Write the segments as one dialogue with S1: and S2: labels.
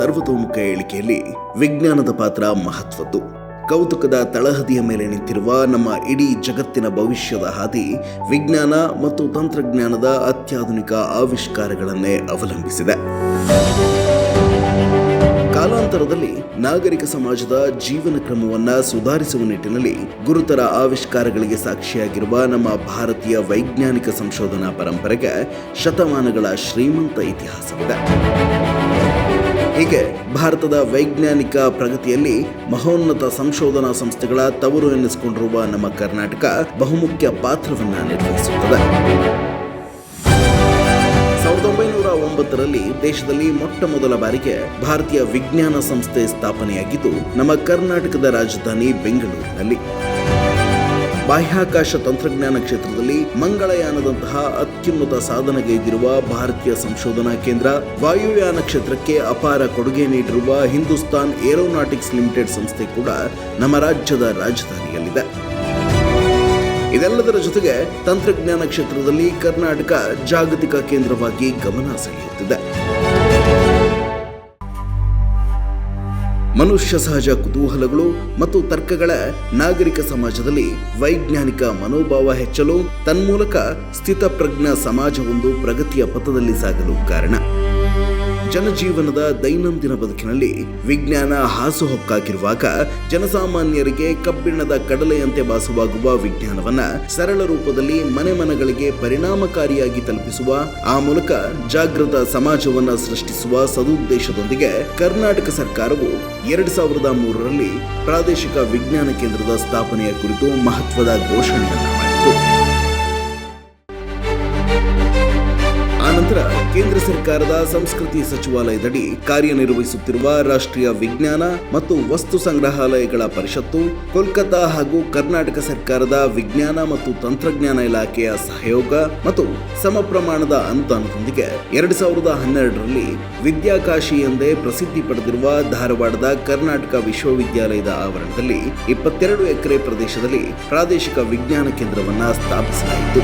S1: ಸರ್ವತೋಮುಖ ಏಳಿಗೆಯಲ್ಲಿ ವಿಜ್ಞಾನದ ಪಾತ್ರ ಮಹತ್ವದ್ದು. ಕೌತುಕದ ತಳಹದಿಯ ಮೇಲೆ ನಿಂತಿರುವ ನಮ್ಮ ಇಡೀ ಜಗತ್ತಿನ ಭವಿಷ್ಯದ ಹಾದಿ ವಿಜ್ಞಾನ ಮತ್ತು ತಂತ್ರಜ್ಞಾನದ ಅತ್ಯಾಧುನಿಕ ಆವಿಷ್ಕಾರಗಳನ್ನೇ ಅವಲಂಬಿಸಿದೆ. ಕಾಲಾಂತರದಲ್ಲಿ ನಾಗರಿಕ ಸಮಾಜದ ಜೀವನ ಕ್ರಮವನ್ನು ಸುಧಾರಿಸುವ ನಿಟ್ಟಿನಲ್ಲಿ ಗುರುತರ ಆವಿಷ್ಕಾರಗಳಿಗೆ ಸಾಕ್ಷಿಯಾಗಿರುವ ನಮ್ಮ ಭಾರತೀಯ ವೈಜ್ಞಾನಿಕ ಸಂಶೋಧನಾ ಪರಂಪರೆಗೆ ಶತಮಾನಗಳ ಶ್ರೀಮಂತ ಇತಿಹಾಸವಿದೆ. ಹೀಗೆ ಭಾರತದ ವೈಜ್ಞಾನಿಕ ಪ್ರಗತಿಯಲ್ಲಿ ಮಹೋನ್ನತ ಸಂಶೋಧನಾ ಸಂಸ್ಥೆಗಳ ತವರು ಎನ್ನಿಸಿಕೊಂಡಿರುವ ನಮ್ಮ ಕರ್ನಾಟಕ ಬಹುಮುಖ್ಯ ಪಾತ್ರವನ್ನು ನಿರ್ವಹಿಸುತ್ತದೆ. 1909ರಲ್ಲಿ ದೇಶದಲ್ಲಿ ಮೊಟ್ಟ ಮೊದಲ ಬಾರಿಗೆ ಭಾರತೀಯ ವಿಜ್ಞಾನ ಸಂಸ್ಥೆ ಸ್ಥಾಪನೆಯಾಗಿದ್ದು ನಮ್ಮ ಕರ್ನಾಟಕದ ರಾಜಧಾನಿ ಬೆಂಗಳೂರಿನಲ್ಲಿ. ಬಾಹ್ಯಾಕಾಶ ತಂತ್ರಜ್ಞಾನ ಕ್ಷೇತ್ರದಲ್ಲಿ ಮಂಗಳಯಾನದಂತಹ ಅತ್ಯುನ್ನತ ಸಾಧನೆಗೈದಿರುವ ಭಾರತೀಯ ಸಂಶೋಧನಾ ಕೇಂದ್ರ, ವಾಯುಯಾನ ಕ್ಷೇತ್ರಕ್ಕೆ ಅಪಾರ ಕೊಡುಗೆ ನೀಡಿರುವ ಹಿಂದೂಸ್ತಾನ್ ಏರೋನಾಟಿಕ್ಸ್ ಲಿಮಿಟೆಡ್ ಸಂಸ್ಥೆ ಕೂಡ ನಮ್ಮ ರಾಜ್ಯದ ರಾಜಧಾನಿಯಲ್ಲಿದೆ. ಇದೆಲ್ಲದರ ಜೊತೆಗೆ ತಂತ್ರಜ್ಞಾನ ಕ್ಷೇತ್ರದಲ್ಲಿ ಕರ್ನಾಟಕ ಜಾಗತಿಕ ಕೇಂದ್ರವಾಗಿ ಗಮನ ಸೆಳೆಯುತ್ತಿದೆ. ಮನುಷ್ಯ ಸಹಜ ಕುತೂಹಲಗಳು ಮತ್ತು ತರ್ಕಗಳ ನಾಗರಿಕ ಸಮಾಜದಲ್ಲಿ ವೈಜ್ಞಾನಿಕ ಮನೋಭಾವ ಹೆಚ್ಚಲು, ತನ್ಮೂಲಕ ಸ್ಥಿತಪ್ರಜ್ಞ ಸಮಾಜವೊಂದು ಪ್ರಗತಿಯ ಪಥದಲ್ಲಿ ಸಾಗಲು ಕಾರಣ. ಜನಜೀವನದ ದೈನಂದಿನ ಬದುಕಿನಲ್ಲಿ ವಿಜ್ಞಾನ ಹಾಸುಹೊಕ್ಕಾಗಿರುವಾಗ ಜನಸಾಮಾನ್ಯರಿಗೆ ಕಬ್ಬಿಣದ ಕಡಲೆಯಂತೆ ಭಾಸವಾಗುವ ವಿಜ್ಞಾನವನ್ನ ಸರಳ ರೂಪದಲ್ಲಿ ಮನೆ ಮನೆಗಳಿಗೆ ಪರಿಣಾಮಕಾರಿಯಾಗಿ ತಲುಪಿಸುವ, ಆ ಮೂಲಕ ಜಾಗೃತ ಸಮಾಜವನ್ನ ಸೃಷ್ಟಿಸುವ ಸದುದ್ದೇಶದೊಂದಿಗೆ ಕರ್ನಾಟಕ ಸರ್ಕಾರವು 2003ರಲ್ಲಿ ಪ್ರಾದೇಶಿಕ ವಿಜ್ಞಾನ ಕೇಂದ್ರದ ಸ್ಥಾಪನೆಯ ಕುರಿತು ಮಹತ್ವದ ಘೋಷಣೆಯನ್ನು ಮಾಡಿತು. ಆನಂತರ ಕೇಂದ್ರ ಸರ್ಕಾರದ ಸಂಸ್ಕೃತಿ ಸಚಿವಾಲಯದಡಿ ಕಾರ್ಯನಿರ್ವಹಿಸುತ್ತಿರುವ ರಾಷ್ಟ್ರೀಯ ವಿಜ್ಞಾನ ಮತ್ತು ವಸ್ತು ಸಂಗ್ರಹಾಲಯಗಳ ಪರಿಷತ್ತು, ಕೋಲ್ಕತ್ತಾ ಹಾಗೂ ಕರ್ನಾಟಕ ಸರ್ಕಾರದ ವಿಜ್ಞಾನ ಮತ್ತು ತಂತ್ರಜ್ಞಾನ ಇಲಾಖೆಯ ಸಹಯೋಗ ಮತ್ತು ಸಮ ಪ್ರಮಾಣದ ಅನುದಾನದೊಂದಿಗೆ 2012ರಲ್ಲಿ ವಿದ್ಯಾಕಾಶಿ ಎಂದೇ ಪ್ರಸಿದ್ಧಿ ಪಡೆದಿರುವ ಧಾರವಾಡದ ಕರ್ನಾಟಕ ವಿಶ್ವವಿದ್ಯಾಲಯದ ಆವರಣದಲ್ಲಿ 22 ಎಕರೆ ಪ್ರದೇಶದಲ್ಲಿ ಪ್ರಾದೇಶಿಕ ವಿಜ್ಞಾನ ಕೇಂದ್ರವನ್ನು ಸ್ಥಾಪಿಸಲಾಯಿತು.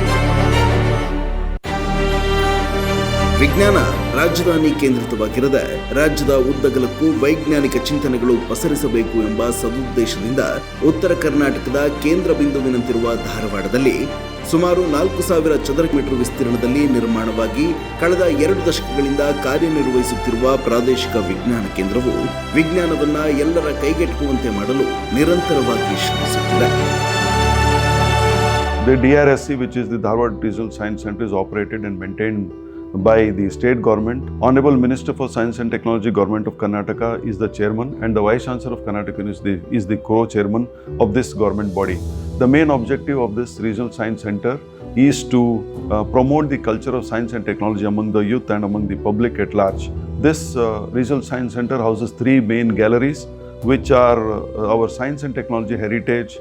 S1: ವಿಜ್ಞಾನ ರಾಜಧಾನಿ ಕೇಂದ್ರಿತವಾಗಿರದೆ ರಾಜ್ಯದ ಉದ್ದಗಲಕ್ಕೂ ವೈಜ್ಞಾನಿಕ ಚಿಂತನೆಗಳು ಪಸರಿಸಬೇಕು ಎಂಬ ಸದುದ್ದೇಶದಿಂದ ಉತ್ತರ ಕರ್ನಾಟಕದ ಕೇಂದ್ರ ಬಿಂದುವಿನಂತಿರುವ ಧಾರವಾಡದಲ್ಲಿ ಸುಮಾರು 4,000 ಚದರ ಮೀಟರ್ ವಿಸ್ತೀರ್ಣದಲ್ಲಿ ನಿರ್ಮಾಣವಾಗಿ ಕಳೆದ 2 ದಶಕಗಳಿಂದ ಕಾರ್ಯನಿರ್ವಹಿಸುತ್ತಿರುವ ಪ್ರಾದೇಶಿಕ ವಿಜ್ಞಾನ ಕೇಂದ್ರವು ವಿಜ್ಞಾನವನ್ನ ಎಲ್ಲರ ಕೈಗೆಟುಕುವಂತೆ ಮಾಡಲು ನಿರಂತರವಾಗಿ ಶ್ರಮಿಸುತ್ತಿದೆ.
S2: The DRSC, which is the Dharwad Regional Science Center, is operated and maintained by the state government. Honorable Minister for Science and Technology, Government of Karnataka, is the chairman, and the Vice Chancellor of Karnataka is the co-chairman of this government body. The main objective of this regional science center is to promote the culture of science and technology among the youth and among the public at large. This regional science center houses 3 main galleries, which are our science and technology heritage,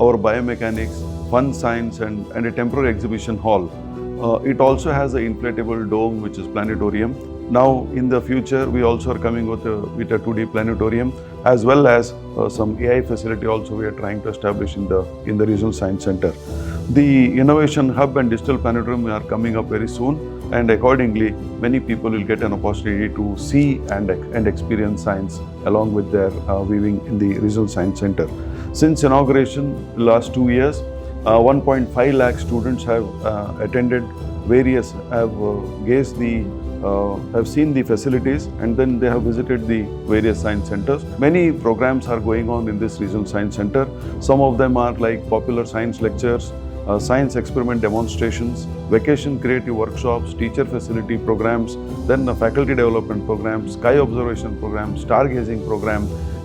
S2: our biomechanics, fun science, and a temporary exhibition hall. It also has an inflatable dome, which is planetarium. Now, in the future, we also are coming with a 2D planetarium, as well as some AI facility also we are trying to establish in the regional science center. The innovation hub and digital planetarium are coming up very soon, and accordingly, many people will get an opportunity to see and experience science along with their viewing in the regional science center. Since inauguration last 2 years, 1.5 lakh students have attended various, have seen the facilities, and then they have visited the various science centers. Many programs are going on in this regional science center. Some of them are like popular science lectures, science experiment demonstrations, vacation creative workshops, teacher facility programs, then a faculty development program, sky observation program, stargazing program,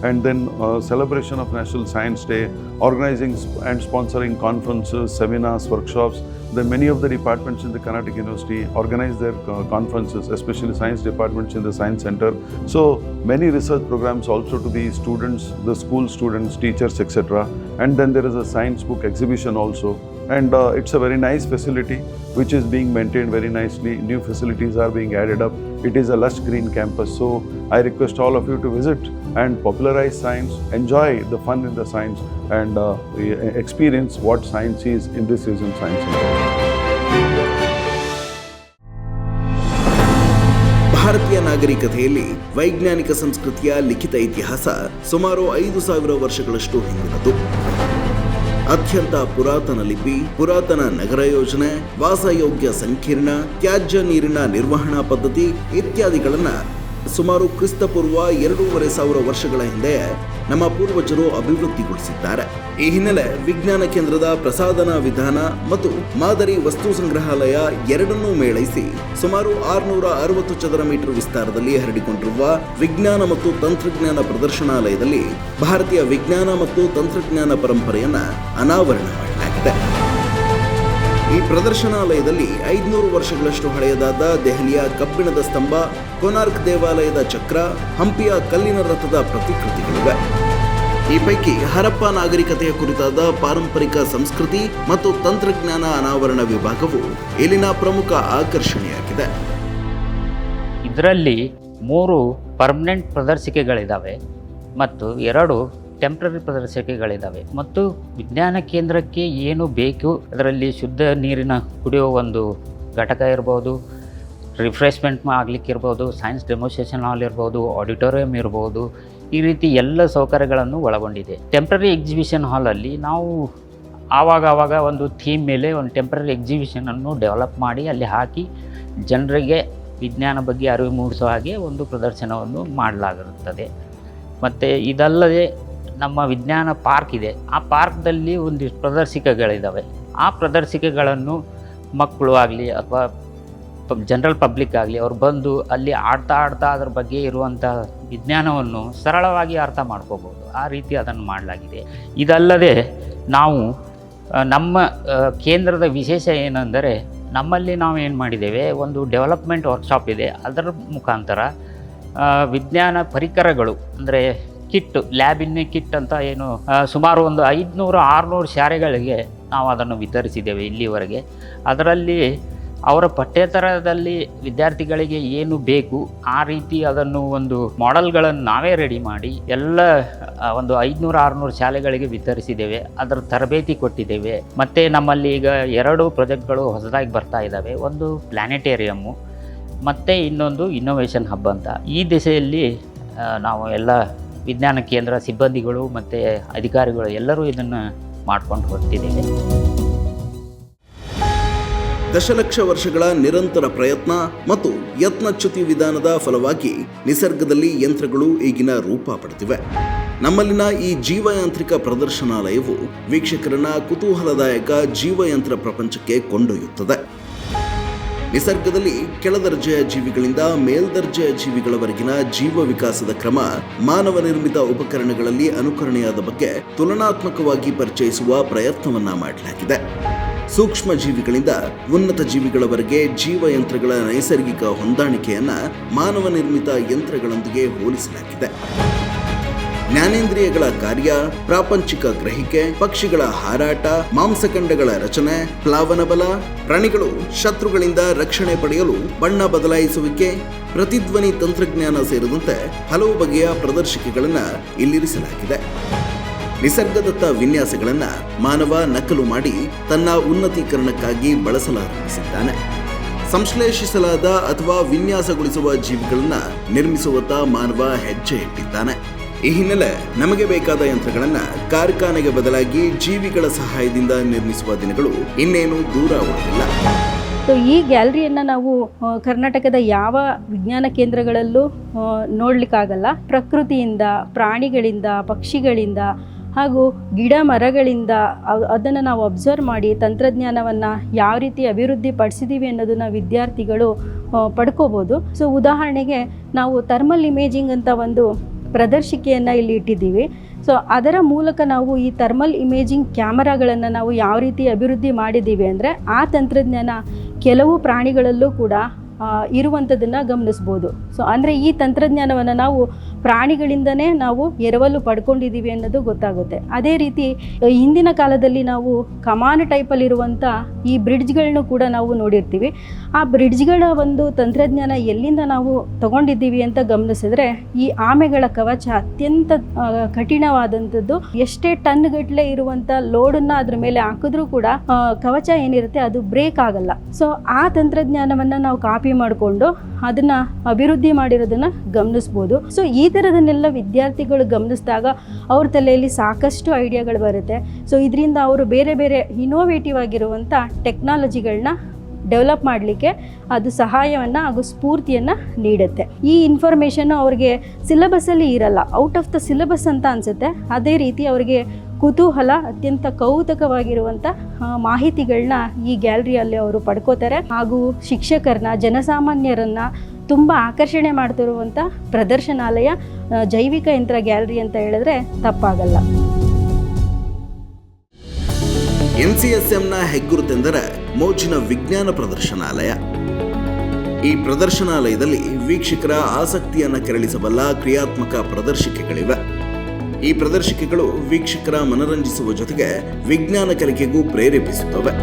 S2: and then celebration of National Science Day, organizing and sponsoring conferences, seminars, workshops. Then many of the departments in the Karnataka University organize their conferences, especially science departments in the science center. So many research programs also to the students, the school students, teachers, etc. And then there is a science book exhibition also. And it's a very nice facility which is being maintained very nicely. New facilities are being added up. It is a lush green campus. So I request all of you to visit and popularize science, enjoy the fun in the science, and experience what science is in this regional science center.
S1: ಭಾರತೀಯ ನಾಗರಿಕತೆಯಲ್ಲಿ ವೈಜ್ಞಾನಿಕ ಸಂಸ್ಕೃತಿಯ ಲಿಖಿತ ಇತಿಹಾಸ ಸುಮಾರು 5,000 ವರ್ಷಗಳಷ್ಟು ಹಿಂದಿನದು. ಅತ್ಯಂತ ಪುರಾತನ ಲಿಪಿ, ಪುರಾತನ ನಗರ ಯೋಜನೆ, ವಾಸಯೋಗ್ಯ ಸಂಕೀರ್ಣ, ತ್ಯಾಜ್ಯ ನೀರಿನ ನಿರ್ವಹಣಾ ಪದ್ಧತಿ ಇತ್ಯಾದಿಗಳನ್ನ ಸುಮಾರು ಕ್ರಿಸ್ತಪೂರ್ವ 2,500 ವರ್ಷಗಳ ಹಿಂದೆ ನಮ್ಮ ಪೂರ್ವಜರು ಅಭಿವೃದ್ಧಿಗೊಳಿಸಿದ್ದಾರೆ. ಈ ಹಿನ್ನೆಲೆ ವಿಜ್ಞಾನ ಕೇಂದ್ರದ ಪ್ರಸಾದನಾ ವಿಧಾನ ಮತ್ತು ಮಾದರಿ ವಸ್ತು ಸಂಗ್ರಹಾಲಯ ಎರಡನ್ನೂ ಮೇಳೈಸಿ ಸುಮಾರು 660 ಚದರ ಮೀಟರ್ ವಿಸ್ತಾರದಲ್ಲಿ ಹರಡಿಕೊಂಡಿರುವ ವಿಜ್ಞಾನ ಮತ್ತು ತಂತ್ರಜ್ಞಾನ ಪ್ರದರ್ಶನಾಲಯದಲ್ಲಿ ಭಾರತೀಯ ವಿಜ್ಞಾನ ಮತ್ತು ತಂತ್ರಜ್ಞಾನ ಪರಂಪರೆಯನ್ನ ಅನಾವರಣ ಮಾಡಲಾಗಿದೆ. ಈ ಪ್ರದರ್ಶನಾಲಯದಲ್ಲಿ 500 ವರ್ಷಗಳಷ್ಟು ಹಳೆಯದಾದ ದೆಹಲಿಯ ಕಬ್ಬಿಣದ ಸ್ತಂಭ, ಕೊನಾರ್ಕ್ ದೇವಾಲಯದ ಚಕ್ರ, ಹಂಪಿಯ ಕಲ್ಲಿನ ರಥದ ಪ್ರತಿಕೃತಿಗಳಿವೆ. ಈ ಪೈಕಿ ಹರಪ್ಪ ನಾಗರಿಕತೆಯ ಕುರಿತಾದ ಪಾರಂಪರಿಕ ಸಂಸ್ಕೃತಿ ಮತ್ತು ತಂತ್ರಜ್ಞಾನ ಅನಾವರಣ ವಿಭಾಗವು ಇಲ್ಲಿನ ಪ್ರಮುಖ ಆಕರ್ಷಣೆಯಾಗಿದೆ.
S3: ಇದರಲ್ಲಿ 3 ಪರ್ಮನೆಂಟ್ ಪ್ರದರ್ಶಿಕೆಗಳಿದ್ದಾವೆ ಮತ್ತು 2 ಟೆಂಪ್ರರಿ ಪ್ರದರ್ಶಿಕೆಗಳಿದ್ದಾವೆ. ಮತ್ತು ವಿಜ್ಞಾನ ಕೇಂದ್ರಕ್ಕೆ ಏನು ಬೇಕು, ಅದರಲ್ಲಿ ಶುದ್ಧ ನೀರಿನ ಕುಡಿಯೋ ಒಂದು ಘಟಕ ಇರ್ಬೋದು, ರಿಫ್ರೆಶ್ಮೆಂಟ್ ಆಗಲಿಕ್ಕಿರ್ಬೋದು, ಸೈನ್ಸ್ ಡೆಮೋನ್ಸ್ಟ್ರೇಷನ್ ಹಾಲ್ ಇರ್ಬೋದು, ಆಡಿಟೋರಿಯಂ ಇರ್ಬೋದು, ಈ ರೀತಿ ಎಲ್ಲ ಸೌಕರ್ಯಗಳನ್ನು ಒಳಗೊಂಡಿದೆ. ಟೆಂಪ್ರರಿ ಎಕ್ಸಿಬಿಷನ್ ಹಾಲಲ್ಲಿ ನಾವು ಆವಾಗ ಒಂದು ಥೀಮ್ ಮೇಲೆ ಒಂದು ಟೆಂಪ್ರರಿ ಎಕ್ಸಿಬಿಷನನ್ನು ಡೆವಲಪ್ ಮಾಡಿ ಅಲ್ಲಿ ಹಾಕಿ ಜನರಿಗೆ ವಿಜ್ಞಾನ ಬಗ್ಗೆ ಅರಿವು ಮೂಡಿಸೋ ಹಾಗೆ ಒಂದು ಪ್ರದರ್ಶನವನ್ನು ಮಾಡಲಾಗಿರುತ್ತದೆ. ಮತ್ತು ಇದಲ್ಲದೆ ನಮ್ಮ ವಿಜ್ಞಾನ ಪಾರ್ಕ್ ಇದೆ. ಆ ಪಾರ್ಕ್ದಲ್ಲಿ ಒಂದಿಷ್ಟು ಪ್ರದರ್ಶಿಕೆಗಳಿದ್ದಾವೆ. ಆ ಪ್ರದರ್ಶಿಕೆಗಳನ್ನು ಮಕ್ಕಳು ಆಗಲಿ ಅಥವಾ ಜನರಲ್ ಪಬ್ಲಿಕ್ ಆಗಲಿ ಅವ್ರು ಬಂದು ಅಲ್ಲಿ ಆಡ್ತಾ ಅದ್ರ ಬಗ್ಗೆ ಇರುವಂಥ ವಿಜ್ಞಾನವನ್ನು ಸರಳವಾಗಿ ಅರ್ಥ ಮಾಡ್ಕೋಬೋದು. ಆ ರೀತಿ ಅದನ್ನು ಮಾಡಲಾಗಿದೆ. ಇದಲ್ಲದೆ ನಾವು ನಮ್ಮ ಕೇಂದ್ರದ ವಿಶೇಷ ಏನೆಂದರೆ, ನಮ್ಮಲ್ಲಿ ನಾವು ಏನು ಮಾಡಿದ್ದೇವೆ, ಒಂದು ಡೆವಲಪ್ಮೆಂಟ್ ವರ್ಕ್ಶಾಪ್ ಇದೆ. ಅದರ ಮುಖಾಂತರ ವಿಜ್ಞಾನ ಪರಿಕರಗಳು ಅಂದರೆ ಕಿಟ್, ಲ್ಯಾಬಿನ ಕಿಟ್ ಅಂತ ಏನು ಸುಮಾರು ಒಂದು 500-600 ಶಾಲೆಗಳಿಗೆ ನಾವು ಅದನ್ನು ವಿತರಿಸಿದ್ದೇವೆ ಇಲ್ಲಿವರೆಗೆ. ಅದರಲ್ಲಿ ಅವರ ಪಠ್ಯೇತರದಲ್ಲಿ ವಿದ್ಯಾರ್ಥಿಗಳಿಗೆ ಏನು ಬೇಕು ಆ ರೀತಿ ಅದನ್ನು ಒಂದು ಮಾಡೆಲ್ಗಳನ್ನು ನಾವೇ ರೆಡಿ ಮಾಡಿ ಎಲ್ಲ ಒಂದು 500-600 ಶಾಲೆಗಳಿಗೆ ವಿತರಿಸಿದ್ದೇವೆ. ಅದರ ತರಬೇತಿ ಕೊಟ್ಟಿದ್ದೇವೆ. ಮತ್ತು ನಮ್ಮಲ್ಲಿ ಈಗ 2 ಪ್ರಾಜೆಕ್ಟ್ಗಳು ಹೊಸದಾಗಿ ಬರ್ತಾ ಇದ್ದಾವೆ. ಒಂದು ಪ್ಲಾನೆಟೇರಿಯಮ್ಮು ಮತ್ತು ಇನ್ನೊಂದು ಇನ್ನೋವೇಷನ್ ಹಬ್ ಅಂತ. ಈ ದಿಸೆಯಲ್ಲಿ ನಾವು ಎಲ್ಲ ವಿಜ್ಞಾನ ಕೇಂದ್ರ ಸಿಬ್ಬಂದಿಗಳು ಮತ್ತು ಅಧಿಕಾರಿಗಳು ಎಲ್ಲರೂ ಇದನ್ನು ಮಾಡ್ಕೊಂಡು ಹೋಗ್ತಿದ್ದೇವೆ.
S1: ದಶಲಕ್ಷ ವರ್ಷಗಳ ನಿರಂತರ ಪ್ರಯತ್ನ ಮತ್ತು ಯತ್ನಚ್ಯುತಿ ವಿಧಾನದ ಫಲವಾಗಿ ನಿಸರ್ಗದಲ್ಲಿ ಯಂತ್ರಗಳು ಈಗಿನ ರೂಪ ಪಡೆದಿವೆ. ನಮ್ಮಲ್ಲಿನ ಈ ಜೀವಯಾಂತ್ರಿಕ ಪ್ರದರ್ಶನಾಲಯವು ವೀಕ್ಷಕರನ್ನ ಕುತೂಹಲದಾಯಕ ಜೀವಯಂತ್ರ ಪ್ರಪಂಚಕ್ಕೆ ಕೊಂಡೊಯ್ಯುತ್ತದೆ. ನಿಸರ್ಗದಲ್ಲಿ ಕೆಳದರ್ಜೆಯ ಜೀವಿಗಳಿಂದ ಮೇಲ್ದರ್ಜೆಯ ಜೀವಿಗಳವರೆಗಿನ ಜೀವ ವಿಕಾಸದ ಕ್ರಮ ಮಾನವ ನಿರ್ಮಿತ ಉಪಕರಣಗಳಲ್ಲಿ ಅನುಕರಣೆಯಾದ ಬಗ್ಗೆ ತುಲನಾತ್ಮಕವಾಗಿ ಪರಿಚಯಿಸುವ ಪ್ರಯತ್ನವನ್ನ ಮಾಡಲಾಗಿದೆ. ಸೂಕ್ಷ್ಮ ಜೀವಿಗಳಿಂದ ಉನ್ನತ ಜೀವಿಗಳವರೆಗೆ ಜೀವಯಂತ್ರಗಳ ನೈಸರ್ಗಿಕ ಹೊಂದಾಣಿಕೆಯನ್ನ ಮಾನವ ನಿರ್ಮಿತ ಯಂತ್ರಗಳೊಂದಿಗೆ ಹೋಲಿಸಲಾಗಿದೆ. ಜ್ಞಾನೇಂದ್ರಿಯಗಳ ಕಾರ್ಯ, ಪ್ರಾಪಂಚಿಕ ಗ್ರಹಿಕೆ, ಪಕ್ಷಿಗಳ ಹಾರಾಟ, ಮಾಂಸಖಂಡಗಳ ರಚನೆ, ಪ್ಲಾವನ ಬಲ, ಪ್ರಾಣಿಗಳು ಶತ್ರುಗಳಿಂದ ರಕ್ಷಣೆ ಪಡೆಯಲು ಬಣ್ಣ ಬದಲಾಯಿಸುವಿಕೆ, ಪ್ರತಿಧ್ವನಿ ತಂತ್ರಜ್ಞಾನ ಸೇರಿದಂತೆ ಹಲವು ಬಗೆಯ ಪ್ರದರ್ಶಿಕೆಗಳನ್ನು ಇಲ್ಲಿರಿಸಲಾಗಿದೆ. ನಿಸರ್ಗದತ್ತ ವಿನ್ಯಾಸಗಳನ್ನು ಮಾನವ ನಕಲು ಮಾಡಿ ತನ್ನ ಉನ್ನತೀಕರಣಕ್ಕಾಗಿ ಬಳಸಲಾರಂಭಿಸಿದ್ದಾನೆ. ಸಂಶ್ಲೇಷಿಸಲಾದ ಅಥವಾ ವಿನ್ಯಾಸಗೊಳಿಸುವ ಜೀವಿಗಳನ್ನು ನಿರ್ಮಿಸುವತ್ತ ಮಾನವ ಹೆಜ್ಜೆ ಇಟ್ಟಿದ್ದಾನೆ. ಈ ಹಿನ್ನೆಲೆ ನಮಗೆ ಬೇಕಾದ ಯಂತ್ರಗಳನ್ನು ಕಾರ್ಖಾನೆಗೆ ಬದಲಾಗಿ ಜೀವಿಗಳ ಸಹಾಯದಿಂದ ನಿರ್ಮಿಸುವ ದಿನಗಳು ಇನ್ನೇನು ದೂರ ಉಳಿದಿಲ್ಲ.
S4: ಈ ಗ್ಯಾಲರಿಯನ್ನು ನಾವು ಕರ್ನಾಟಕದ ಯಾವ ವಿಜ್ಞಾನ ಕೇಂದ್ರಗಳಲ್ಲೂ ನೋಡಲಿಕ್ಕಾಗಲ್ಲ. ಪ್ರಕೃತಿಯಿಂದ, ಪ್ರಾಣಿಗಳಿಂದ, ಪಕ್ಷಿಗಳಿಂದ ಹಾಗೂ ಗಿಡ ಮರಗಳಿಂದ ಅದನ್ನು ನಾವು ಅಬ್ಸರ್ವ್ ಮಾಡಿ ತಂತ್ರಜ್ಞಾನವನ್ನು ಯಾವ ರೀತಿ ಅಭಿವೃದ್ಧಿ ಪಡಿಸಿದ್ದೀವಿ ಅನ್ನೋದನ್ನು ವಿದ್ಯಾರ್ಥಿಗಳು ಪಡ್ಕೋಬೋದು. ಸೊ ಉದಾಹರಣೆಗೆ ನಾವು ಥರ್ಮಲ್ ಇಮೇಜಿಂಗ್ ಅಂತ ಒಂದು ಪ್ರದರ್ಶಿಕೆಯನ್ನು ಇಲ್ಲಿ ಇಟ್ಟಿದ್ದೀವಿ. ಸೊ ಅದರ ಮೂಲಕ ನಾವು ಈ ಥರ್ಮಲ್ ಇಮೇಜಿಂಗ್ ಕ್ಯಾಮರಾಗಳನ್ನು ನಾವು ಯಾವ ರೀತಿ ಅಭಿವೃದ್ಧಿ ಮಾಡಿದ್ದೀವಿ ಅಂದರೆ ಆ ತಂತ್ರಜ್ಞಾನ ಕೆಲವು ಪ್ರಾಣಿಗಳಲ್ಲೂ ಕೂಡ ಇರುವಂಥದ್ದನ್ನು ಗಮನಿಸ್ಬೋದು. ಸೊ ಅಂದರೆ ಈ ತಂತ್ರಜ್ಞಾನವನ್ನು ನಾವು ಪ್ರಾಣಿಗಳಿಂದನೇ ನಾವು ಎರವಲು ಪಡ್ಕೊಂಡಿದ್ದೀವಿ ಅನ್ನೋದು ಗೊತ್ತಾಗುತ್ತೆ. ಅದೇ ರೀತಿ ಹಿಂದಿನ ಕಾಲದಲ್ಲಿ ನಾವು ಕಮಾನ್ ಟೈಪಲ್ಲಿರುವಂಥ ಈ ಬ್ರಿಡ್ಜ್ಗಳನ್ನೂ ಕೂಡ ನಾವು ನೋಡಿರ್ತೀವಿ. ಆ ಬ್ರಿಡ್ಜ್ಗಳ ಒಂದು ತಂತ್ರಜ್ಞಾನ ಎಲ್ಲಿಂದ ನಾವು ತಗೊಂಡಿದ್ದೀವಿ ಅಂತ ಗಮನಿಸಿದ್ರೆ, ಈ ಆಮೆಗಳ ಕವಚ ಅತ್ಯಂತ ಕಠಿಣವಾದಂಥದ್ದು. ಎಷ್ಟೇ ಟನ್ ಗಟ್ಟಲೆ ಇರುವಂಥ ಲೋಡನ್ನು ಅದ್ರ ಮೇಲೆ ಹಾಕಿದ್ರೂ ಕೂಡ ಕವಚ ಏನಿರುತ್ತೆ ಅದು ಬ್ರೇಕ್ ಆಗಲ್ಲ. ಸೊ ಆ ತಂತ್ರಜ್ಞಾನವನ್ನು ನಾವು ಕಾಪಿ ಮಾಡಿಕೊಂಡು ಅದನ್ನು ಅಭಿವೃದ್ಧಿ ಮಾಡಿರೋದನ್ನು ಗಮನಿಸ್ಬೋದು. ಸೊ ಈ ಥರದನ್ನೆಲ್ಲ ವಿದ್ಯಾರ್ಥಿಗಳು ಗಮನಿಸಿದಾಗ ಅವ್ರ ತಲೆಯಲ್ಲಿ ಸಾಕಷ್ಟು ಐಡಿಯಾಗಳು ಬರುತ್ತೆ. ಸೊ ಇದರಿಂದ ಅವರು ಬೇರೆ ಬೇರೆ ಇನೋವೇಟಿವ್ ಆಗಿರುವಂಥ ಟೆಕ್ನಾಲಜಿಗಳನ್ನ ಡೆವಲಪ್ ಮಾಡಲಿಕ್ಕೆ ಅದು ಸಹಾಯವನ್ನು ಹಾಗೂ ಸ್ಫೂರ್ತಿಯನ್ನು ನೀಡುತ್ತೆ. ಈ ಇನ್ಫಾರ್ಮೇಷನ್ನು ಅವ್ರಿಗೆ ಸಿಲೆಬಸ್ಸಲ್ಲಿ ಇರಲ್ಲ, ಔಟ್ ಆಫ್ ದ ಸಿಲೆಬಸ್ ಅಂತ ಅನಿಸುತ್ತೆ. ಅದೇ ರೀತಿ ಅವರಿಗೆ ಕುತೂಹಲ, ಅತ್ಯಂತ ಕೌತುಕವಾಗಿರುವಂಥ ಮಾಹಿತಿಗಳನ್ನ ಈ ಗ್ಯಾಲರಿಯಲ್ಲಿ ಅವರು ಪಡ್ಕೋತಾರೆ. ಹಾಗೂ ಶಿಕ್ಷಕರನ್ನ, ಜನಸಾಮಾನ್ಯರನ್ನು ತುಂಬ ಆಕರ್ಷಣೆ ಮಾಡ್ತಿರುವಂಥ ಪ್ರದರ್ಶನಾಲಯ ಜೈವಿಕ ಯಂತ್ರ ಗ್ಯಾಲರಿ ಅಂತ ಹೇಳಿದ್ರೆ ತಪ್ಪಾಗಲ್ಲ.
S1: NCSMನ ಹೆಗ್ಗುರುತೆಂದರೆ ಮೋಜಿನ ವಿಜ್ಞಾನ ಪ್ರದರ್ಶನಾಲಯ. ಈ ಪ್ರದರ್ಶನಾಲಯದಲ್ಲಿ ವೀಕ್ಷಕರ ಆಸಕ್ತಿಯನ್ನು ಕೆರಳಿಸಬಲ್ಲ ಕ್ರಿಯಾತ್ಮಕ ಪ್ರದರ್ಶಿಕೆಗಳಿವೆ. ಈ ಪ್ರದರ್ಶಿಕೆಗಳು ವೀಕ್ಷಕರ ಮನರಂಜಿಸುವ ಜೊತೆಗೆ ವಿಜ್ಞಾನ ಕಲಿಕೆಗೂ ಪ್ರೇರೇಪಿಸುತ್ತವೆ.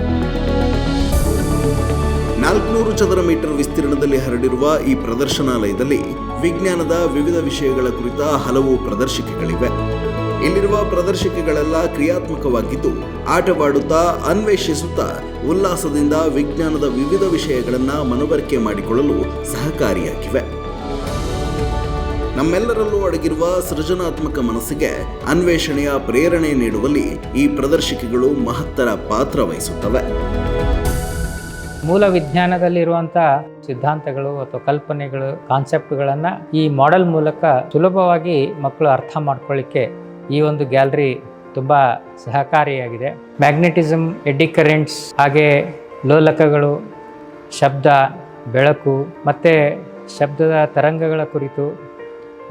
S1: 400 ಚದರ ಮೀಟರ್ ವಿಸ್ತೀರ್ಣದಲ್ಲಿ ಹರಡಿರುವ ಈ ಪ್ರದರ್ಶನಾಲಯದಲ್ಲಿ ವಿಜ್ಞಾನದ ವಿವಿಧ ವಿಷಯಗಳ ಕುರಿತ ಹಲವು ಪ್ರದರ್ಶಿಕೆಗಳಿವೆ. ಇಲ್ಲಿರುವ ಪ್ರದರ್ಶಿಕೆಗಳೆಲ್ಲ ಕ್ರಿಯಾತ್ಮಕವಾಗಿದ್ದು, ಆಟವಾಡುತ್ತಾ, ಅನ್ವೇಷಿಸುತ್ತಾ, ಉಲ್ಲಾಸದಿಂದ ವಿಜ್ಞಾನದ ವಿವಿಧ ವಿಷಯಗಳನ್ನು ಮನವರಿಕೆ ಮಾಡಿಕೊಳ್ಳಲು ಸಹಕಾರಿಯಾಗಿವೆ. ನಮ್ಮೆಲ್ಲರಲ್ಲೂ ಅಡಗಿರುವ ಸೃಜನಾತ್ಮಕ ಮನಸ್ಸಿಗೆ ಅನ್ವೇಷಣೆಯ ಪ್ರೇರಣೆ ನೀಡುವಲ್ಲಿ ಈ ಪ್ರದರ್ಶಿಕೆಗಳು ಮಹತ್ತರ ಪಾತ್ರ ವಹಿಸುತ್ತವೆ.
S5: ಮೂಲ ವಿಜ್ಞಾನದಲ್ಲಿರುವಂಥ ಸಿದ್ಧಾಂತಗಳು ಅಥವಾ ಕಲ್ಪನೆಗಳು, ಕಾನ್ಸೆಪ್ಟ್ಗಳನ್ನು ಈ ಮಾಡೆಲ್ ಮೂಲಕ ಸುಲಭವಾಗಿ ಮಕ್ಕಳು ಅರ್ಥ ಮಾಡ್ಕೊಳ್ಳಿಕ್ಕೆ ಈ ಒಂದು ಗ್ಯಾಲರಿ ತುಂಬ ಸಹಕಾರಿಯಾಗಿದೆ. ಮ್ಯಾಗ್ನೆಟಿಸಮ್, ಎಡ್ಡಿ ಕರೆಂಟ್ಸ್, ಹಾಗೆ ಲೋಲಕಗಳು, ಶಬ್ದ, ಬೆಳಕು ಮತ್ತು ಶಬ್ದದ ತರಂಗಗಳ ಕುರಿತು,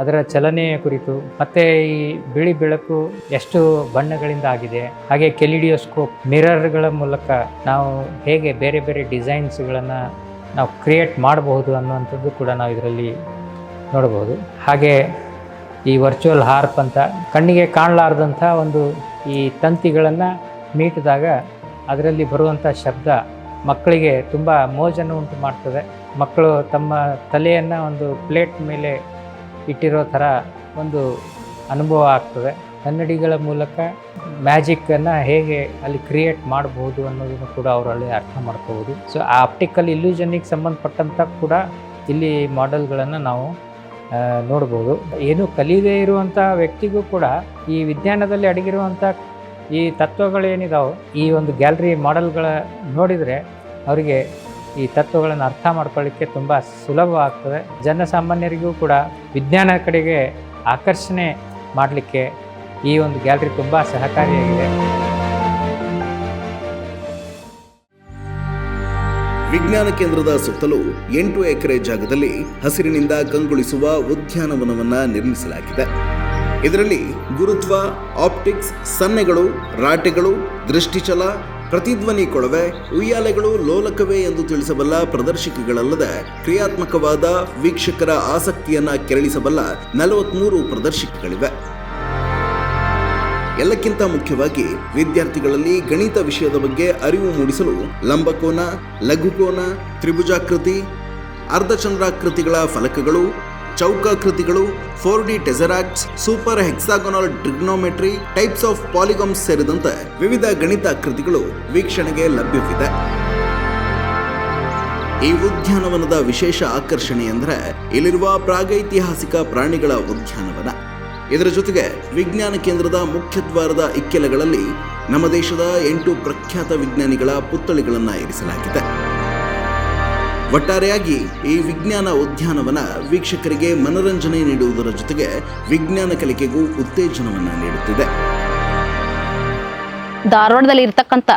S5: ಅದರ ಚಲನೆಯ ಕುರಿತು, ಮತ್ತು ಈ ಬಿಳಿ ಬೆಳಕು ಎಷ್ಟು ಬಣ್ಣಗಳಿಂದ ಆಗಿದೆ, ಹಾಗೆ ಕೆಲಿಡಿಯೋಸ್ಕೋಪ್, ಮಿರರ್ಗಳ ಮೂಲಕ ನಾವು ಹೇಗೆ ಬೇರೆ ಬೇರೆ ಡಿಸೈನ್ಸ್ಗಳನ್ನು ನಾವು ಕ್ರಿಯೇಟ್ ಮಾಡಬಹುದು ಅನ್ನುವಂಥದ್ದು ಕೂಡ ನಾವು ಇದರಲ್ಲಿ ನೋಡ್ಬೋದು. ಹಾಗೆ ಈ ವರ್ಚುವಲ್ ಹಾರ್ಪ್ ಅಂತ ಕಣ್ಣಿಗೆ ಕಾಣಲಾರ್ದಂಥ ಒಂದು ಈ ತಂತಿಗಳನ್ನು ಮೀಟಿದಾಗ ಅದರಲ್ಲಿ ಬರುವಂಥ ಶಬ್ದ ಮಕ್ಕಳಿಗೆ ತುಂಬ ಮೋಜನ್ನು ಉಂಟು ಮಾಡ್ತದೆ. ಮಕ್ಕಳು ತಮ್ಮ ತಲೆಯನ್ನು ಒಂದು ಪ್ಲೇಟ್ ಮೇಲೆ ಇಟ್ಟಿರೋ ಥರ ಒಂದು ಅನುಭವ ಆಗ್ತದೆ. ಕನ್ನಡಿಗಳ ಮೂಲಕ ಮ್ಯಾಜಿಕ್ಕನ್ನು ಹೇಗೆ ಅಲ್ಲಿ ಕ್ರಿಯೇಟ್ ಮಾಡಬಹುದು ಅನ್ನೋದನ್ನು ಕೂಡ ಅವರಲ್ಲಿ ಅರ್ಥ ಮಾಡ್ಕೋಬೋದು. ಸೊ ಆ ಆಪ್ಟಿಕಲ್ ಇಲ್ಯೂಷನ್ನಿಗೆ ಸಂಬಂಧಪಟ್ಟಂಥ ಕೂಡ ಇಲ್ಲಿ ಮಾಡೆಲ್ಗಳನ್ನು ನಾವು ನೋಡ್ಬೋದು. ಏನು ಕಲಿಯದೇ ಇರುವಂಥ ವ್ಯಕ್ತಿಗೂ ಕೂಡ ಈ ವಿಜ್ಞಾನದಲ್ಲಿ ಅಡಗಿರುವಂಥ ಈ ತತ್ವಗಳೇನಿದಾವೆ ಈ ಒಂದು ಗ್ಯಾಲರಿ ಮಾಡೆಲ್ಗಳ ನೋಡಿದರೆ ಅವರಿಗೆ ಈ ತತ್ವಗಳನ್ನು ಅರ್ಥ ಮಾಡ್ಕೊಳ್ಳಿಕ್ಕೆ ತುಂಬ ಸುಲಭವಾಗ್ತದೆ. ಜನಸಾಮಾನ್ಯರಿಗೂ ಕೂಡ ವಿಜ್ಞಾನ ಕಡೆಗೆ ಆಕರ್ಷಣೆ ಮಾಡಲಿಕ್ಕೆ ಈ ಒಂದು ಗ್ಯಾಲರಿ ತುಂಬ ಸಹಕಾರಿಯಾಗಿದೆ.
S1: ವಿಜ್ಞಾನ ಕೇಂದ್ರದ ಸುತ್ತಲೂ 8 ಎಕರೆ ಜಾಗದಲ್ಲಿ ಹಸಿರಿನಿಂದ ಕಂಗೊಳಿಸುವ ಉದ್ಯಾನವನವನ್ನು ನಿರ್ಮಿಸಲಾಗಿದೆ. ಇದರಲ್ಲಿ ಗುರುತ್ವ, ಆಪ್ಟಿಕ್ಸ್, ಸನ್ನೆಗಳು, ರಾಟೆಗಳು, ದೃಷ್ಟಿಚಲ, ಪ್ರತಿಧ್ವನಿ ಕೊಳವೆ, ಉಯ್ಯಾಲೆಗಳು, ಲೋಲಕವೇ ಎಂದು ತಿಳಿಸಬಲ್ಲ ಪ್ರದರ್ಶಿಕೆಗಳಲ್ಲದೆ ಕ್ರಿಯಾತ್ಮಕವಾದ ವೀಕ್ಷಕರ ಆಸಕ್ತಿಯನ್ನ ಕೆರಳಿಸಬಲ್ಲ 43 ಪ್ರದರ್ಶಿಕೆಗಳಿವೆ. ಎಲ್ಲಕ್ಕಿಂತ ಮುಖ್ಯವಾಗಿ ವಿದ್ಯಾರ್ಥಿಗಳಲ್ಲಿ ಗಣಿತ ವಿಷಯದ ಬಗ್ಗೆ ಅರಿವು ಮೂಡಿಸಲು ಲಂಬಕೋನ, ಲಘುಕೋನ, ತ್ರಿಭುಜಾಕೃತಿ, ಅರ್ಧಚಂದ್ರಾಕೃತಿಗಳ ಫಲಕಗಳು, ಚೌಕಾಕೃತಿಗಳು, 4D tesseracts, super hexagonal trigonometry, types of polygons ಸೇರಿದಂತೆ ವಿವಿಧ ಗಣಿತಾಕೃತಿಗಳು ವೀಕ್ಷಣೆಗೆ ಲಭ್ಯವಿದೆ. ಈ ಉದ್ಯಾನವನದ ವಿಶೇಷ ಆಕರ್ಷಣೆ ಎಂದರೆ ಇಲ್ಲಿರುವ ಪ್ರಾಗೈತಿಹಾಸಿಕ ಪ್ರಾಣಿಗಳ ಉದ್ಯಾನವನ. ಇದರ ಜೊತೆಗೆ ವಿಜ್ಞಾನ ಕೇಂದ್ರದ ಮುಖ್ಯದ್ವಾರದ ಇಕ್ಕೆಲಗಳಲ್ಲಿ ನಮ್ಮ ದೇಶದ 8 ಪ್ರಖ್ಯಾತ ವಿಜ್ಞಾನಿಗಳ ಪುತ್ಥಳಿಗಳನ್ನು ಇರಿಸಲಾಗಿದೆ. ಒಟ್ಟಾರೆಯಾಗಿ ಈ ವಿಜ್ಞಾನ ಉದ್ಯಾನವನ ವೀಕ್ಷಕರಿಗೆ ಮನರಂಜನೆ ನೀಡುವುದರ ಜೊತೆಗೆ ವಿಜ್ಞಾನ ಕಲಿಕೆಗೂ ಉತ್ತೇಜನವನ್ನು ನೀಡುತ್ತಿದೆ.
S6: ಧಾರವಾಡದಲ್ಲಿ ಇರ್ತಕ್ಕಂಥ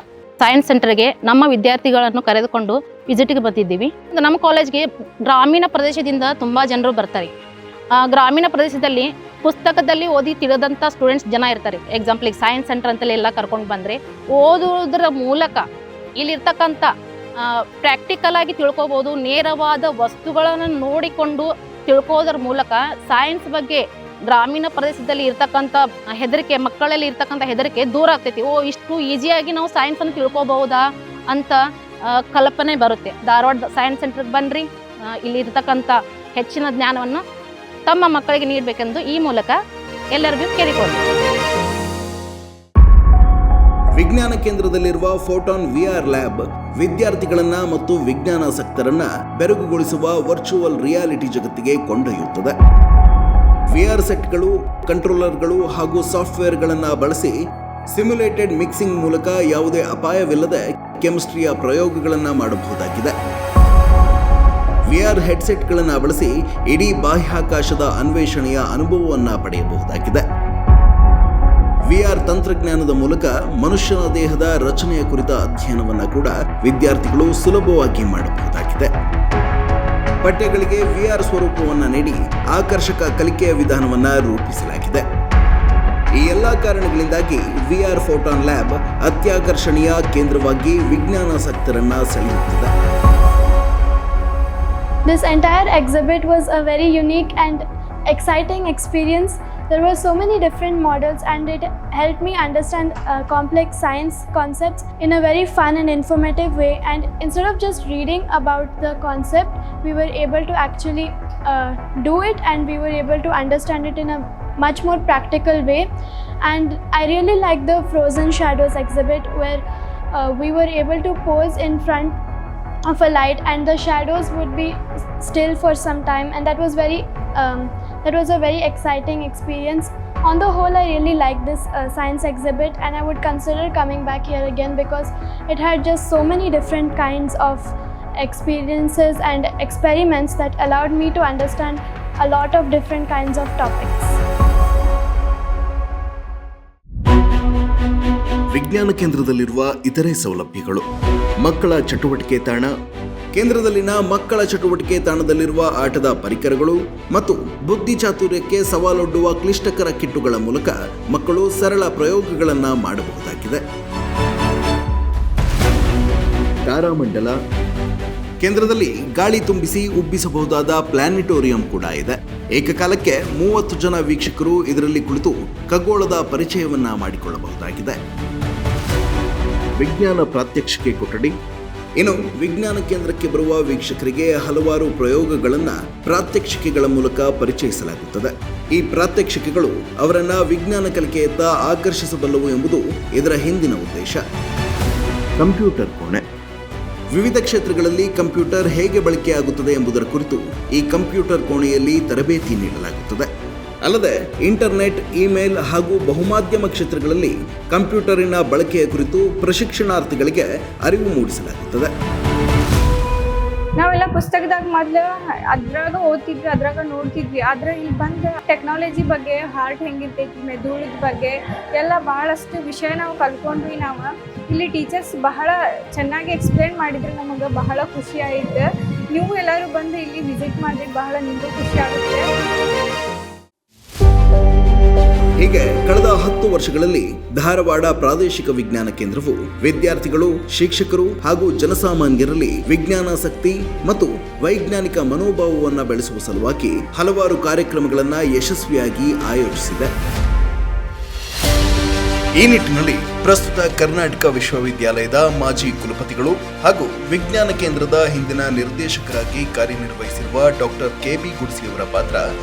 S6: ಸೈನ್ಸ್ ಸೆಂಟರ್ಗೆ ನಮ್ಮ ವಿದ್ಯಾರ್ಥಿಗಳನ್ನು ಕರೆದುಕೊಂಡು ವಿಸಿಟ್ಗೆ ಬಂದಿದ್ದೀವಿ. ನಮ್ಮ ಕಾಲೇಜ್ಗೆ ಗ್ರಾಮೀಣ ಪ್ರದೇಶದಿಂದ ತುಂಬ ಜನರು ಬರ್ತಾರೆ. ಗ್ರಾಮೀಣ ಪ್ರದೇಶದಲ್ಲಿ ಪುಸ್ತಕದಲ್ಲಿ ಓದಿ ತಿಳಿದಂಥ ಸ್ಟೂಡೆಂಟ್ಸ್ ಜನ ಇರ್ತಾರೆ. ಎಕ್ಸಾಂಪಲಿಗೆ ಸೈನ್ಸ್ ಸೆಂಟರ್ ಅಂತಲೇ ಎಲ್ಲ ಕರ್ಕೊಂಡು ಬಂದರೆ ಓದುವುದರ ಮೂಲಕ ಇಲ್ಲಿರ್ತಕ್ಕಂಥ ಪ್ರಾಕ್ಟಿಕಲ್ ಆಗಿ ತಿಳ್ಕೊಬೋದು. ನೇರವಾದ ವಸ್ತುಗಳನ್ನು ನೋಡಿಕೊಂಡು ತಿಳ್ಕೋದ್ರ ಮೂಲಕ ಸೈನ್ಸ್ ಬಗ್ಗೆ ಗ್ರಾಮೀಣ ಪ್ರದೇಶದಲ್ಲಿ ಇರ್ತಕ್ಕಂಥ ಹೆದರಿಕೆ, ಮಕ್ಕಳಲ್ಲಿ ಇರ್ತಕ್ಕಂಥ ಹೆದರಿಕೆ ದೂರ ಆಗ್ತೈತಿ. ಇಷ್ಟು ಈಸಿಯಾಗಿ ನಾವು ಸೈನ್ಸನ್ನು ತಿಳ್ಕೊಬಹುದಾ ಅಂತ ಕಲ್ಪನೆ ಬರುತ್ತೆ. ಧಾರವಾಡ ಸೈನ್ಸ್ ಸೆಂಟರ್ಗೆ ಬನ್ನಿರಿ, ಇಲ್ಲಿ ಇರ್ತಕ್ಕಂಥ ಹೆಚ್ಚಿನ ಜ್ಞಾನವನ್ನು ತಮ್ಮ ಮಕ್ಕಳಿಗೆ ನೀಡಬೇಕೆಂದು ಈ ಮೂಲಕ ಎಲ್ಲರಿಗೂ ಕೇಳಿಕೊಳ್ಳಿ.
S1: ವಿಜ್ಞಾನ ಕೇಂದ್ರದಲ್ಲಿರುವ ಫೋಟಾನ್ VR ಲ್ಯಾಬ್ ವಿದ್ಯಾರ್ಥಿಗಳನ್ನ ಮತ್ತು ವಿಜ್ಞಾನಾಸಕ್ತರನ್ನ ಬೆರಗುಗೊಳಿಸುವ ವರ್ಚುವಲ್ ರಿಯಾಲಿಟಿ ಜಗತ್ತಿಗೆ ಕೊಂಡೊಯ್ಯುತ್ತದೆ. VR ಸೆಟ್ಗಳು, ಕಂಟ್ರೋಲರ್ಗಳು ಹಾಗೂ ಸಾಫ್ಟ್ವೇರ್ಗಳನ್ನು ಬಳಸಿ ಸಿಮ್ಯುಲೇಟೆಡ್ ಮಿಕ್ಸಿಂಗ್ ಮೂಲಕ ಯಾವುದೇ ಅಪಾಯವಿಲ್ಲದೆ ಕೆಮಿಸ್ಟ್ರಿಯ ಪ್ರಯೋಗಗಳನ್ನು ಮಾಡಬಹುದಾಗಿದೆ. VR ಹೆಡ್ಸೆಟ್ಗಳನ್ನು ಬಳಸಿ ಇಡೀ ಬಾಹ್ಯಾಕಾಶದ ಅನ್ವೇಷಣೆಯ ಅನುಭವವನ್ನು ಪಡೆಯಬಹುದಾಗಿದೆ. VR ತಂತ್ರಜ್ಞಾನದ ಮೂಲಕ ಮನುಷ್ಯನ ದೇಹದ ರಚನೆಯ ಕುರಿತ ಅಧ್ಯಯನವನ್ನು ಕೂಡ ವಿದ್ಯಾರ್ಥಿಗಳು ಸುಲಭವಾಗಿ ಮಾಡಬಹುದಾಗಿದೆ. ಪಠ್ಯಗಳಿಗೆ VR ಸ್ವರೂಪವನ್ನು ನೀಡಿ ಆಕರ್ಷಕ ಕಲಿಕೆಯ ವಿಧಾನವನ್ನು ರೂಪಿಸಲಾಗಿದೆ. ಈ ಎಲ್ಲ ಕಾರಣಗಳಿಂದಾಗಿ VR ಫೋಟಾನ್ ಲ್ಯಾಬ್ ಅತ್ಯಾಕರ್ಷಣೀಯ ಕೇಂದ್ರವಾಗಿ ವಿಜ್ಞಾನಾಸಕ್ತರನ್ನ ಸೆಳೆಯುತ್ತದೆ.
S7: This entire exhibit was a very unique and exciting experience. There were so many different models and it helped me understand complex science concepts in a very fun and informative way, and instead of just reading about the concept, we were able to actually do it, and we were able to understand it in a much more practical way. And I really liked the Frozen Shadows exhibit where we were able to pose in front of a light and the shadows would be still for some time, and that was a very exciting experience. On the whole, I really liked this science exhibit, and I would consider coming back here again because it had just so many different kinds of experiences and experiments that allowed me to understand a lot of different kinds of topics.
S1: ವಿಜ್ಞಾನ ಕೇಂದ್ರದಲ್ಲಿರುವ ಇತರೆ ಸೌಲಭ್ಯಗಳು: ಮಕ್ಕಳ ಚಟುವಟಿಕೆ ತಾಣ, ಕೇಂದ್ರದಲ್ಲಿನ ಮಕ್ಕಳ ಚಟುವಟಿಕೆ ತಾಣದಲ್ಲಿರುವ ಆಟದ ಪರಿಕರಗಳು ಮತ್ತು ಬುದ್ಧಿ ಚಾತುರ್ಯಕ್ಕೆ ಸವಾಲೊಡ್ಡುವ ಕ್ಲಿಷ್ಟಕರ ಕಿಟ್ಟುಗಳ ಮೂಲಕ ಮಕ್ಕಳು ಸರಳ ಪ್ರಯೋಗಗಳನ್ನು ಮಾಡಬಹುದಾಗಿದೆ. ತಾರಾಮಂಡಲ, ಕೇಂದ್ರದಲ್ಲಿ ಗಾಳಿ ತುಂಬಿಸಿ ಉಬ್ಬಿಸಬಹುದಾದ ಪ್ಲಾನೆಟೋರಿಯಂ ಕೂಡ ಇದೆ. ಏಕಕಾಲಕ್ಕೆ 30 ಜನ ವೀಕ್ಷಕರು ಇದರಲ್ಲಿ ಕುಳಿತು ಖಗೋಳದ ಪರಿಚಯವನ್ನ ಮಾಡಿಕೊಳ್ಳಬಹುದಾಗಿದೆ. ವಿಜ್ಞಾನ ಪ್ರಾತ್ಯಕ್ಷಿಕೆ ಕೊಠಡಿ. ಇನ್ನು ವಿಜ್ಞಾನ ಕೇಂದ್ರಕ್ಕೆ ಬರುವ ವೀಕ್ಷಕರಿಗೆ ಹಲವಾರು ಪ್ರಯೋಗಗಳನ್ನು ಪ್ರಾತ್ಯಕ್ಷಿಕೆಗಳ ಮೂಲಕ ಪರಿಚಯಿಸಲಾಗುತ್ತದೆ. ಈ ಪ್ರಾತ್ಯಕ್ಷಿಕೆಗಳು ಅವರನ್ನ ವಿಜ್ಞಾನ ಕಲಿಕೆಯತ್ತ ಆಕರ್ಷಿಸಬಲ್ಲವು ಎಂಬುದು ಇದರ ಹಿಂದಿನ ಉದ್ದೇಶ. ಕಂಪ್ಯೂಟರ್ ಕೋಣೆ. ವಿವಿಧ ಕ್ಷೇತ್ರಗಳಲ್ಲಿ ಕಂಪ್ಯೂಟರ್ ಹೇಗೆ ಬಳಕೆಯಾಗುತ್ತದೆ ಎಂಬುದರ ಕುರಿತು ಈ ಕಂಪ್ಯೂಟರ್ ಕೋಣೆಯಲ್ಲಿ ತರಬೇತಿ ನೀಡಲಾಗುತ್ತದೆ. ಅಲ್ಲದೆ ಇಂಟರ್ನೆಟ್, ಇಮೇಲ್ ಹಾಗೂ ಬಹುಮಾಧ್ಯಮ ಕ್ಷೇತ್ರಗಳಲ್ಲಿ ಕಂಪ್ಯೂಟರಿನ ಬಳಕೆಯ ಕುರಿತು ಪ್ರಶಿಕ್ಷಣಾರ್ಥಿಗಳಿಗೆ ಅರಿವು ಮೂಡಿಸಲಾಗುತ್ತದೆ.
S8: ನಾವೆಲ್ಲ ಪುಸ್ತಕದಾಗ ಮೊದಲು ಅದ್ರಾಗ ಓದ್ತಿದ್ವಿ, ಅದ್ರಾಗ ನೋಡ್ತಿದ್ವಿ. ಆದ್ರೆ ಇಲ್ಲಿ ಬಂದು ಟೆಕ್ನಾಲಜಿ ಬಗ್ಗೆ, ಹಾರ್ಟ್ ಹೆಂಗಿರ್ತೈತಿ, ಮೆದುಳಿದ ಬಗ್ಗೆ ಎಲ್ಲ ಬಹಳಷ್ಟು ವಿಷಯ ನಾವು ಕಲ್ಕೊಂಡ್ವಿ. ನಾವು ಇಲ್ಲಿ ಟೀಚರ್ಸ್ ಬಹಳ ಚೆನ್ನಾಗಿ ಎಕ್ಸ್ಪ್ಲೇನ್ ಮಾಡಿದ್ರು, ನಮಗೆ ಬಹಳ ಖುಷಿ ಆಯಿತು. ನೀವು ಎಲ್ಲರೂ ಬಂದು ಇಲ್ಲಿ ವಿಸಿಟ್ ಮಾಡಿದ್ರೆ ಬಹಳ ನಿಮಗೂ ಖುಷಿ ಆಗುತ್ತೆ.
S1: ಹೀಗೆ ಕಳೆದ 10 ವರ್ಷಗಳಲ್ಲಿ ಧಾರವಾಡ ಪ್ರಾದೇಶಿಕ ವಿಜ್ಞಾನ ಕೇಂದ್ರವು ವಿದ್ಯಾರ್ಥಿಗಳು, ಶಿಕ್ಷಕರು ಹಾಗೂ ಜನಸಾಮಾನ್ಯರಲ್ಲಿ ವಿಜ್ಞಾನಾಸಕ್ತಿ ಮತ್ತು ವೈಜ್ಞಾನಿಕ ಮನೋಭಾವವನ್ನು ಬೆಳೆಸುವ ಸಲುವಾಗಿ ಹಲವಾರು ಕಾರ್ಯಕ್ರಮಗಳನ್ನು ಯಶಸ್ವಿಯಾಗಿ ಆಯೋಜಿಸಿದೆ. ಈ ನಿಟ್ಟಿನಲ್ಲಿ ಪ್ರಸ್ತುತ ಕರ್ನಾಟಕ ವಿಶ್ವವಿದ್ಯಾಲಯದ ಮಾಜಿ ಕುಲಪತಿಗಳು ಹಾಗೂ ವಿಜ್ಞಾನ ಕೇಂದ್ರದ ಹಿಂದಿನ ನಿರ್ದೇಶಕರಾಗಿ ಕಾರ್ಯನಿರ್ವಹಿಸಿರುವ ಡಾಕ್ಟರ್ KB ಗುಡ್ಸಿಯವರ ಪಾತ್ರ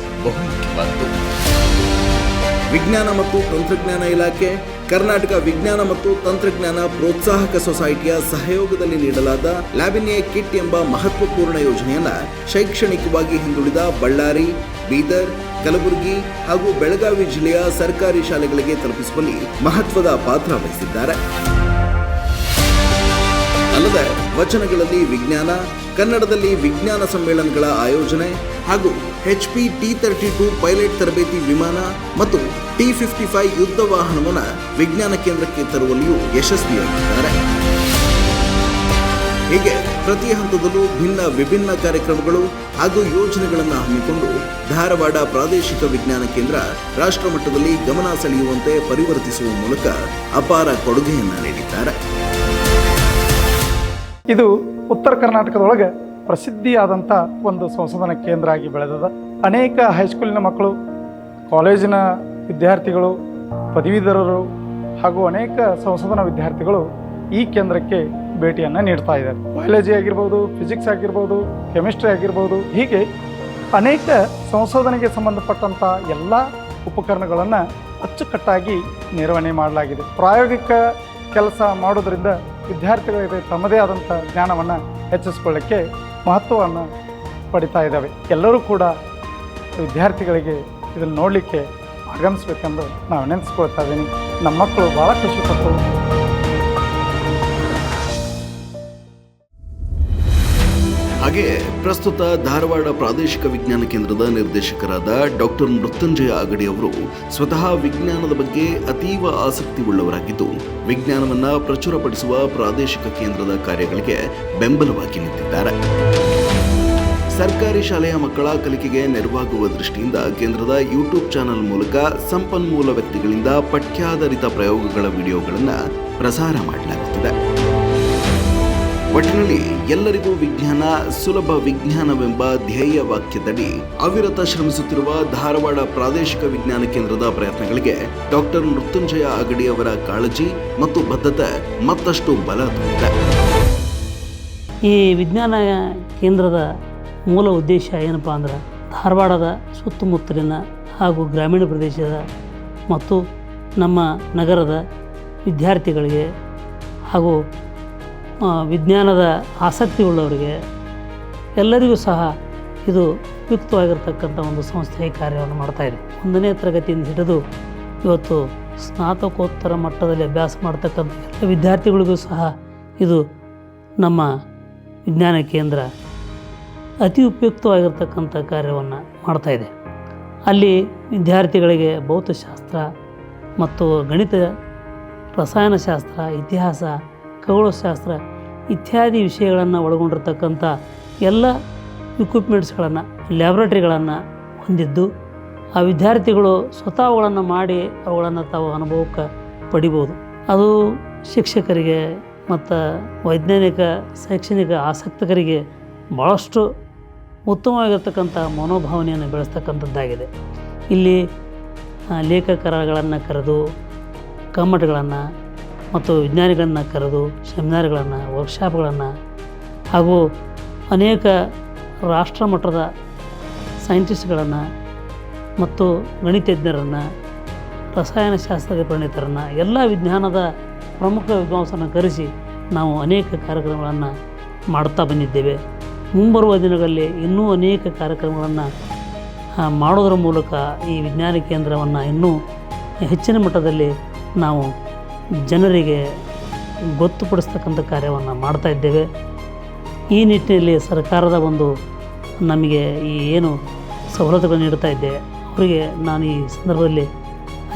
S1: ಬಹುಮುಖ್ಯವಾದ್ದು. ವಿಜ್ಞಾನ ಮತ್ತು ತಂತ್ರಜ್ಞಾನ ಇಲಾಖೆ, ಕರ್ನಾಟಕ ವಿಜ್ಞಾನ ಮತ್ತು ತಂತ್ರಜ್ಞಾನ ಪ್ರೋತ್ಸಾಹಕ ಸೊಸೈಟಿಯ ಸಹಯೋಗದಲ್ಲಿ ನೀಡಲಾದ ಲ್ಯಾಬಿನಿಯೇ ಕಿಟ್ ಎಂಬ ಮಹತ್ವಪೂರ್ಣ ಯೋಜನೆಯನ್ನ ಶೈಕ್ಷಣಿಕವಾಗಿ ಹಿಂದುಳಿದ ಬಳ್ಳಾರಿ, ಬೀದರ್, ಕಲಬುರಗಿ ಹಾಗೂ ಬೆಳಗಾವಿ ಜಿಲ್ಲೆಯ ಸರ್ಕಾರಿ ಶಾಲೆಗಳಿಗೆ ತಲುಪಿಸುವಲ್ಲಿ ಮಹತ್ವದ ಪಾತ್ರ ವಹಿಸಿದ್ದಾರೆ. ಅಲ್ಲದೆ ವಚನಗಳಲ್ಲಿ ವಿಜ್ಞಾನ, ಕನ್ನಡದಲ್ಲಿ ವಿಜ್ಞಾನ ಸಮ್ಮೇಳನಗಳ ಆಯೋಜನೆ ಹಾಗೂ HP T-32 ಪೈಲಟ್ ತರಬೇತಿ ವಿಮಾನ ಮತ್ತು T-55 ಯುದ್ಧ ವಾಹನವನ್ನು ವಿಜ್ಞಾನ ಕೇಂದ್ರಕ್ಕೆ ತರುವಲ್ಲಿಯೂ ಯಶಸ್ವಿಯಾಗಿದ್ದಾರೆ. ಹೀಗೆ ಪ್ರತಿ ಹಂತದಲ್ಲೂ ವಿಭಿನ್ನ ಕಾರ್ಯಕ್ರಮಗಳು ಹಾಗೂ ಯೋಜನೆಗಳನ್ನು ಹಮ್ಮಿಕೊಂಡು ಧಾರವಾಡ ಪ್ರಾದೇಶಿಕ ವಿಜ್ಞಾನ ಕೇಂದ್ರ ರಾಷ್ಟ್ರ ಮಟ್ಟದಲ್ಲಿ ಗಮನ ಸೆಳೆಯುವಂತೆ ಪರಿವರ್ತಿಸುವ ಮೂಲಕ ಅಪಾರ ಕೊಡುಗೆಯನ್ನು ನೀಡಿದ್ದಾರೆ.
S9: ಇದು ಉತ್ತರ ಕರ್ನಾಟಕದೊಳಗೆ ಪ್ರಸಿದ್ಧಿಯಾದಂಥ ಒಂದು ಸಂಶೋಧನಾ ಕೇಂದ್ರ ಆಗಿ ಬೆಳೆದದ. ಅನೇಕ ಹೈಸ್ಕೂಲಿನ ಮಕ್ಕಳು, ಕಾಲೇಜಿನ ವಿದ್ಯಾರ್ಥಿಗಳು, ಪದವೀಧರರು ಹಾಗೂ ಅನೇಕ ಸಂಶೋಧನಾ ವಿದ್ಯಾರ್ಥಿಗಳು ಈ ಕೇಂದ್ರಕ್ಕೆ ಭೇಟಿಯನ್ನು ನೀಡ್ತಾ ಇದ್ದಾರೆ. ಬಯಾಲಜಿ ಆಗಿರ್ಬೋದು, ಫಿಸಿಕ್ಸ್ ಆಗಿರ್ಬೋದು, ಕೆಮಿಸ್ಟ್ರಿ ಆಗಿರ್ಬೋದು, ಹೀಗೆ ಅನೇಕ ಸಂಶೋಧನೆಗೆ ಸಂಬಂಧಪಟ್ಟಂಥ ಎಲ್ಲ ಉಪಕರಣಗಳನ್ನು ಅಚ್ಚುಕಟ್ಟಾಗಿ ನಿರ್ವಹಣೆ ಮಾಡಲಾಗಿದೆ. ಪ್ರಾಯೋಗಿಕ ಕೆಲಸ ಮಾಡೋದ್ರಿಂದ ವಿದ್ಯಾರ್ಥಿಗಳಿಗೆ ತಮ್ಮದೇ ಆದಂಥ ಜ್ಞಾನವನ್ನು ಹೆಚ್ಚಿಸ್ಕೊಳ್ಳಿಕ್ಕೆ ಮಹತ್ವವನ್ನು ಪಡಿತಾ ಇದ್ದಾವೆ. ಎಲ್ಲರೂ ಕೂಡ ವಿದ್ಯಾರ್ಥಿಗಳಿಗೆ ಇದನ್ನು ನೋಡಲಿಕ್ಕೆ ಆಗಮಿಸ್ಬೇಕೆಂದು ನಾವು ನೆನೆಸ್ಕೊಳ್ತಾ ಇದ್ದೀನಿ. ನಮ್ಮ ಮಕ್ಕಳು ಭಾಳ ಖುಷಿಪಟ್ಟು
S1: ಹಾಗೆಯೇ ಪ್ರಸ್ತುತ ಧಾರವಾಡ ಪ್ರಾದೇಶಿಕ ವಿಜ್ಞಾನ ಕೇಂದ್ರದ ನಿರ್ದೇಶಕರಾದ ಡಾಕ್ಟರ್ ಮೃತ್ಯುಂಜಯ ಅಗಡಿ ಅವರು ಸ್ವತಃ ವಿಜ್ಞಾನದ ಬಗ್ಗೆ ಅತೀವ ಆಸಕ್ತಿ ಉಳ್ಳವರಾಗಿದ್ದು, ವಿಜ್ಞಾನವನ್ನ ಪ್ರಚುರಪಡಿಸುವ ಪ್ರಾದೇಶಿಕ ಕೇಂದ್ರದ ಕಾರ್ಯಗಳಿಗೆ ಬೆಂಬಲವಾಗಿ ನಿಂತಿದ್ದಾರೆ. ಸರ್ಕಾರಿ ಶಾಲೆಯ ಮಕ್ಕಳ ಕಲಿಕೆಗೆ ನೆರವಾಗುವ ದೃಷ್ಟಿಯಿಂದ ಕೇಂದ್ರದ ಯೂಟ್ಯೂಬ್ ಚಾನೆಲ್ ಮೂಲಕ ಸಂಪನ್ಮೂಲ ವ್ಯಕ್ತಿಗಳಿಂದ ಪಠ್ಯಾಧಾರಿತ ಪ್ರಯೋಗಗಳ ವಿಡಿಯೋಗಳನ್ನು ಪ್ರಸಾರ ಮಾಡಲಾಗುತ್ತಿದೆ. ಒಟ್ಟಿನಲ್ಲಿ ಎಲ್ಲರಿಗೂ ವಿಜ್ಞಾನ, ಸುಲಭ ವಿಜ್ಞಾನವೆಂಬ ಧ್ಯೇಯ ವಾಕ್ಯದಡಿ ಅವಿರತ ಶ್ರಮಿಸುತ್ತಿರುವ ಧಾರವಾಡ ಪ್ರಾದೇಶಿಕ ವಿಜ್ಞಾನ ಕೇಂದ್ರದ ಪ್ರಯತ್ನಗಳಿಗೆ ಡಾಕ್ಟರ್ ಮೃತ್ಯುಂಜಯ ಅಗಡಿ ಅವರ ಕಾಳಜಿ ಮತ್ತು ಬದ್ಧತೆ ಮತ್ತಷ್ಟು ಬಲ ತುಂಬಿದೆ.
S10: ಈ ವಿಜ್ಞಾನ ಕೇಂದ್ರದ ಮೂಲ ಉದ್ದೇಶ ಏನಪ್ಪ ಅಂದ್ರೆ, ಧಾರವಾಡದ ಸುತ್ತಮುತ್ತಲಿನ ಹಾಗೂ ಗ್ರಾಮೀಣ ಪ್ರದೇಶದ ಮತ್ತು ನಮ್ಮ ನಗರದ ವಿದ್ಯಾರ್ಥಿಗಳಿಗೆ ಹಾಗೂ ವಿಜ್ಞಾನದ ಆಸಕ್ತಿ ಉಳ್ಳವರಿಗೆ ಎಲ್ಲರಿಗೂ ಸಹ ಇದು ಉಪಯುಕ್ತವಾಗಿರ್ತಕ್ಕಂಥ ಒಂದು ಸಂಸ್ಥೆಯ ಕಾರ್ಯವನ್ನು ಮಾಡ್ತಾಯಿದೆ. 1ನೇ ತರಗತಿಯಿಂದ ಹಿಡಿದು ಇವತ್ತು ಸ್ನಾತಕೋತ್ತರ ಮಟ್ಟದಲ್ಲಿ ಅಭ್ಯಾಸ ಮಾಡ್ತಕ್ಕಂಥ ಎಲ್ಲ ವಿದ್ಯಾರ್ಥಿಗಳಿಗೂ ಸಹ ಇದು ನಮ್ಮ ವಿಜ್ಞಾನ ಕೇಂದ್ರ ಅತಿ ಉಪಯುಕ್ತವಾಗಿರ್ತಕ್ಕಂಥ ಕಾರ್ಯವನ್ನು ಮಾಡ್ತಾಯಿದೆ. ಅಲ್ಲಿ ವಿದ್ಯಾರ್ಥಿಗಳಿಗೆ ಭೌತಶಾಸ್ತ್ರ ಮತ್ತು ಗಣಿತ, ರಸಾಯನಶಾಸ್ತ್ರ, ಇತಿಹಾಸ, ಖಗೋಳಶಾಸ್ತ್ರ ಇತ್ಯಾದಿ ವಿಷಯಗಳನ್ನು ಒಳಗೊಂಡಿರ್ತಕ್ಕಂಥ ಎಲ್ಲ ಇಕ್ವಿಪ್ಮೆಂಟ್ಸ್ಗಳನ್ನು, ಲ್ಯಾಬ್ರೇಟರಿಗಳನ್ನು ಹೊಂದಿದ್ದು, ಆ ವಿದ್ಯಾರ್ಥಿಗಳು ಸ್ವತಃ ಅವುಗಳನ್ನು ಮಾಡಿ ಅವುಗಳನ್ನು ತಾವು ಅನುಭವಕ್ಕೆ ಪಡಿಬೋದು. ಅದು ಶಿಕ್ಷಕರಿಗೆ ಮತ್ತು ವೈಜ್ಞಾನಿಕ ಶೈಕ್ಷಣಿಕ ಆಸಕ್ತಕರಿಗೆ ಭಾಳಷ್ಟು ಉತ್ತಮವಾಗಿರ್ತಕ್ಕಂಥ ಮನೋಭಾವನೆಯನ್ನು ಬೆಳೆಸ್ತಕ್ಕಂಥದ್ದಾಗಿದೆ. ಇಲ್ಲಿ ಲೇಖಕರುಗಳನ್ನು ಕರೆದು, ಕಮ್ಮಟಗಳನ್ನು ಮತ್ತು ವಿಜ್ಞಾನಿಗಳನ್ನು ಕರೆದು ಸೆಮಿನಾರ್ಗಳನ್ನು, ವರ್ಕ್ಶಾಪ್ಗಳನ್ನು ಹಾಗೂ ಅನೇಕ ರಾಷ್ಟ್ರ ಮಟ್ಟದ ಸೈಂಟಿಸ್ಟ್ಗಳನ್ನು ಮತ್ತು ಗಣಿತಜ್ಞರನ್ನು, ರಸಾಯನಶಾಸ್ತ್ರದ ಪರಿಣಿತರನ್ನು, ಎಲ್ಲ ವಿಜ್ಞಾನದ ಪ್ರಮುಖ ವಿದ್ವಾಂಸರನ್ನು ಕರೆಸಿ ನಾವು ಅನೇಕ ಕಾರ್ಯಕ್ರಮಗಳನ್ನು ಮಾಡ್ತಾ ಬಂದಿದ್ದೇವೆ. ಮುಂಬರುವ ದಿನಗಳಲ್ಲಿ ಇನ್ನೂ ಅನೇಕ ಕಾರ್ಯಕ್ರಮಗಳನ್ನು ಮಾಡೋದ್ರ ಮೂಲಕ ಈ ವಿಜ್ಞಾನ ಕೇಂದ್ರವನ್ನು ಇನ್ನೂ ಹೆಚ್ಚಿನ ಮಟ್ಟದಲ್ಲಿ ನಾವು ಜನರಿಗೆ ಗೊತ್ತುಪಡಿಸ್ತಕ್ಕಂಥ ಕಾರ್ಯವನ್ನು ಮಾಡ್ತಾ ಇದ್ದೇವೆ. ಈ ನಿಟ್ಟಿನಲ್ಲಿ ಸರ್ಕಾರದ ಒಂದು ನಮಗೆ ಈ ಏನು ಸವಲತ್ತುಗಳನ್ನು ನೀಡ್ತಾ ಇದ್ದೇವೆ ಅವರಿಗೆ ನಾನು ಈ ಸಂದರ್ಭದಲ್ಲಿ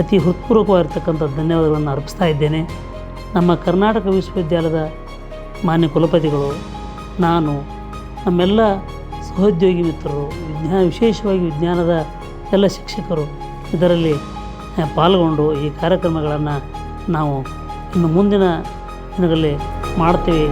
S10: ಅತಿ ಹೃತ್ಪೂರ್ವಕವಾಗಿರ್ತಕ್ಕಂಥ ಧನ್ಯವಾದಗಳನ್ನು ಅರ್ಪಿಸ್ತಾ ಇದ್ದೇನೆ. ನಮ್ಮ ಕರ್ನಾಟಕ ವಿಶ್ವವಿದ್ಯಾಲಯದ ಮಾನ್ಯ ಕುಲಪತಿಗಳು, ನಾನು, ನಮ್ಮೆಲ್ಲ ಸಹೋದ್ಯೋಗಿ ಮಿತ್ರರು, ವಿಶೇಷವಾಗಿ ವಿಜ್ಞಾನದ ಎಲ್ಲ ಶಿಕ್ಷಕರು ಇದರಲ್ಲಿ ಪಾಲ್ಗೊಂಡು ಈ ಕಾರ್ಯಕ್ರಮಗಳನ್ನು ನಾವು ಇನ್ನು ಮುಂದಿನ ದಿನಗಳಲ್ಲಿ ಮಾಡ್ತೀವಿ.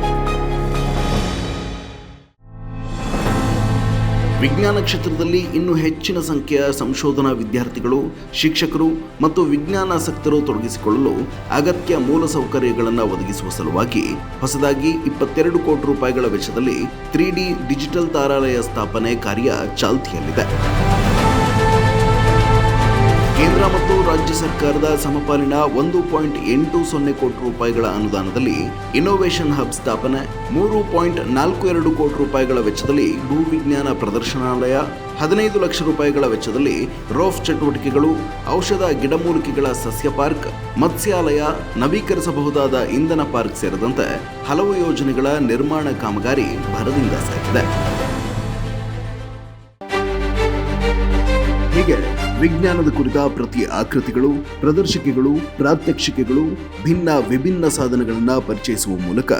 S1: ವಿಜ್ಞಾನ ಕ್ಷೇತ್ರದಲ್ಲಿ ಇನ್ನೂ ಹೆಚ್ಚಿನ ಸಂಖ್ಯೆಯ ಸಂಶೋಧನಾ ವಿದ್ಯಾರ್ಥಿಗಳು, ಶಿಕ್ಷಕರು ಮತ್ತು ವಿಜ್ಞಾನಾಸಕ್ತರು ತೊಡಗಿಸಿಕೊಳ್ಳಲು ಅಗತ್ಯ ಮೂಲಸೌಕರ್ಯಗಳನ್ನು ಒದಗಿಸುವ ಸಲುವಾಗಿ ಹೊಸದಾಗಿ 22 ಕೋಟಿ ರೂಪಾಯಿಗಳ ವೆಚ್ಚದಲ್ಲಿ 3D ಡಿಜಿಟಲ್ ತಾರಾಲಯ ಸ್ಥಾಪನೆ ಕಾರ್ಯ ಚಾಲ್ತಿಯಲ್ಲಿದೆ. ಕೇಂದ್ರ ಮತ್ತು ರಾಜ್ಯ ಸರ್ಕಾರದ ಸಮಪಾಲಿನ 1.80 ಕೋಟಿ ರೂಪಾಯಿಗಳ ಅನುದಾನದಲ್ಲಿ ಇನ್ನೋವೇಷನ್ ಹಬ್ ಸ್ಥಾಪನೆ, 3.42 ಕೋಟಿ ರೂಪಾಯಿಗಳ ವೆಚ್ಚದಲ್ಲಿ ಭೂವಿಜ್ಞಾನ ಪ್ರದರ್ಶನಾಲಯ, 15 ಲಕ್ಷ ರೂಪಾಯಿಗಳ ವೆಚ್ಚದಲ್ಲಿ ರೋಫ್ ಚಟುವಟಿಕೆಗಳು, ಔಷಧ ಗಿಡಮೂಲಿಕೆಗಳ ಸಸ್ಯ ಪಾರ್ಕ್, ಮತ್ಸ್ಯಾಲಯ, ನವೀಕರಿಸಬಹುದಾದ ಇಂಧನ ಪಾರ್ಕ್ ಸೇರಿದಂತೆ ಹಲವು ಯೋಜನೆಗಳ ನಿರ್ಮಾಣ ಕಾಮಗಾರಿ ಭರದಿಂದ ಸಾಗಿದೆ. ಹೀಗೆ ವಿಜ್ಞಾನದ ಕುರಿತ ಪ್ರತಿ ಆಕೃತಿಗಳು, ಪ್ರದರ್ಶಿಕೆಗಳು, ಪ್ರಾತ್ಯಕ್ಷಿಕೆಗಳು, ವಿಭಿನ್ನ ಸಾಧನಗಳನ್ನು ಪರಿಚಯಿಸುವ ಮೂಲಕ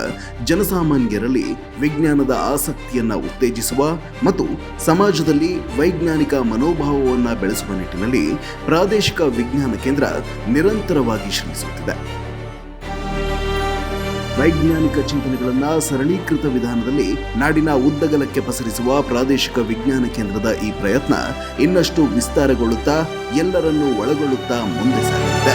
S1: ಜನಸಾಮಾನ್ಯರಲ್ಲಿ ವಿಜ್ಞಾನದ ಆಸಕ್ತಿಯನ್ನು ಉತ್ತೇಜಿಸುವ ಮತ್ತು ಸಮಾಜದಲ್ಲಿ ವೈಜ್ಞಾನಿಕ ಮನೋಭಾವವನ್ನು ಬೆಳೆಸುವ ನಿಟ್ಟಿನಲ್ಲಿ ಪ್ರಾದೇಶಿಕ ವಿಜ್ಞಾನ ಕೇಂದ್ರ ನಿರಂತರವಾಗಿ ಶ್ರಮಿಸುತ್ತಿದೆ. ವೈಜ್ಞಾನಿಕ ಚಿಂತನೆಗಳನ್ನ ಸರಳೀಕೃತ ವಿಧಾನದಲ್ಲಿ ನಾಡಿನ ಉದ್ದಗಲಕ್ಕೆ ಪಸರಿಸುವ ಪ್ರಾದೇಶಿಕ ವಿಜ್ಞಾನ ಕೇಂದ್ರದ ಈ ಪ್ರಯತ್ನ ಇನ್ನಷ್ಟು ವಿಸ್ತಾರಗೊಳ್ಳುತ್ತಾ ಎಲ್ಲರನ್ನೂ ಒಳಗೊಳ್ಳುತ್ತಾ ಮುಂದೆ ಸಾಗಿದೆ.